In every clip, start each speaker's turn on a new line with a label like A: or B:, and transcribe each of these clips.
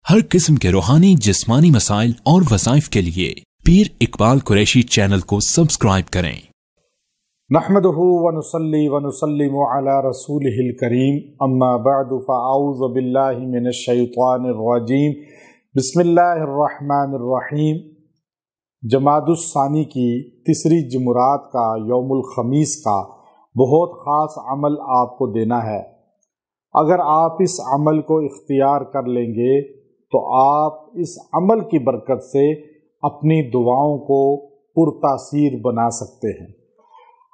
A: हर किस्म के रूहानी जिस्मानी मसाइल और वज़ाइफ के लिए पीर इकबाल कुरैशी चैनल को सब्सक्राइब करें।
B: नहमदुहु व नुसल्ली व नुसल्लिमु अला रसूलिहिल करीम अम्मा बअदु फ़अऊज़ु बिल्लाहि मिनश शैतानिर रजीम बिस्मिल्लाहिर रहमानिर रहीम। जमादुस सानी की तीसरी जुमरात का यौमुल खमीस का बहुत ख़ास अमल आपको देना है। अगर आप इस अमल को इख्तियार कर लेंगे तो आप इस अमल की बरकत से अपनी दुआओं को पुरतासीर बना सकते हैं।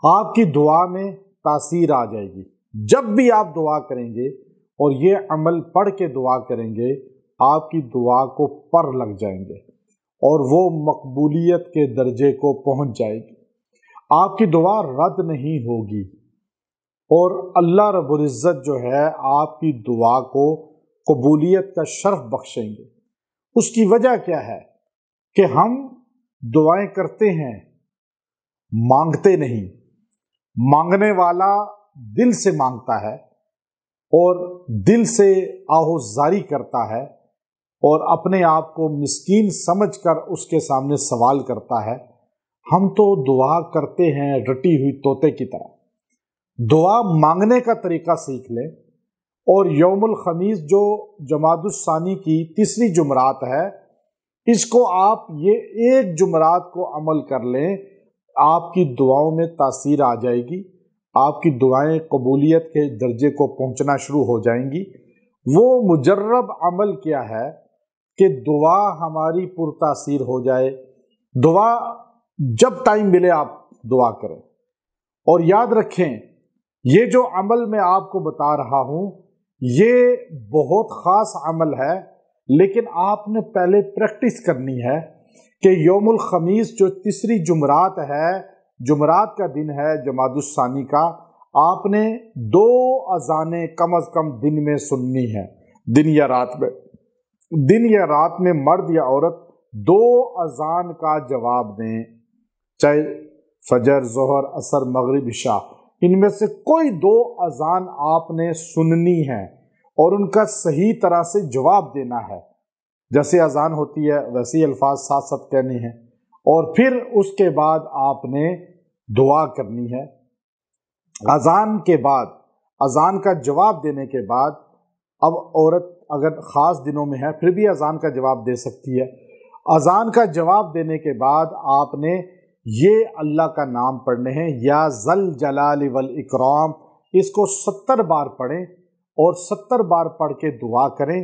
B: आपकी दुआ में तासीर आ जाएगी। जब भी आप दुआ करेंगे और ये अमल पढ़ के दुआ करेंगे, आपकी दुआ को पर लग जाएंगे और वो मकबूलियत के दर्जे को पहुंच जाएगी। आपकी दुआ रद्द नहीं होगी और अल्लाह रब्बुल इज़्ज़त जो है आपकी दुआ को कबूलियत का शर्फ बख्शेंगे। उसकी वजह क्या है कि हम दुआएं करते हैं, मांगते नहीं। मांगने वाला दिल से मांगता है और दिल से आहोजारी करता है और अपने आप को मिस्कीन समझकर उसके सामने सवाल करता है। हम तो दुआ करते हैं रटी हुई तोते की तरह। दुआ मांगने का तरीका सीख लें और यौमुल खमीस जो जमादुस सानी की तीसरी जुमरात है, इसको आप ये एक जुमरात को अमल कर लें, आपकी दुआओं में तासीर आ जाएगी। आपकी दुआएं कबूलियत के दर्जे को पहुंचना शुरू हो जाएंगी। वो मुजर्रब अमल क्या है कि दुआ हमारी पुरतासीर हो जाए। दुआ जब टाइम मिले आप दुआ करें और याद रखें, ये जो अमल मैं आपको बता रहा हूं ये बहुत ख़ास अमल है, लेकिन आपने पहले प्रैक्टिस करनी है कि यौमुल खमीस जो तीसरी जुमरात है, जुमरात का दिन है जमादुस सानी का, आपने 2 अज़ानें कम अज़ कम दिन में सुननी है। दिन या रात में मर्द या औरत 2 अज़ान का जवाब दें, चाहे फजर, ज़ोहर, असर, मगरिब, इशा, इनमें से कोई 2 अज़ान आपने सुननी है और उनका सही तरह से जवाब देना है। जैसे अज़ान होती है वैसे ही अल्फाज साथ साथ कहने हैं और फिर उसके बाद आपने दुआ करनी है। अज़ान के बाद, अज़ान का जवाब देने के बाद, अब औरत अगर ख़ास दिनों में है फिर भी अज़ान का जवाब दे सकती है। अज़ान का जवाब देने के बाद आपने ये अल्लाह का नाम पढ़ने हैं, या ज़ल जलाल वल इकराम। इसको 70 बार पढ़ें और 70 बार पढ़ के दुआ करें।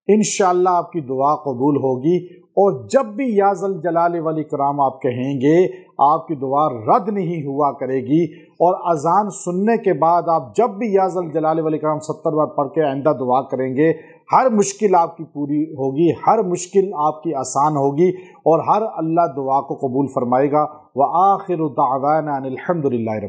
B: इंशाअल्लाह आपकी दुआ कबूल होगी और जब भी या ज़ल जलाल वल इकराम आप कहेंगे, आपकी दुआ रद्द नहीं हुआ करेगी। और अज़ान सुनने के बाद आप जब भी या ज़ल जलाल वल इकराम 70 बार पढ़ के आइंदा दुआ करेंगे, हर मुश्किल आपकी पूरी होगी, हर मुश्किल आपकी आसान होगी और हर अल्लाह दुआ को कबूल फरमाएगा। व आखिरु दावाना अनिल हम्दुलिल्लाहि।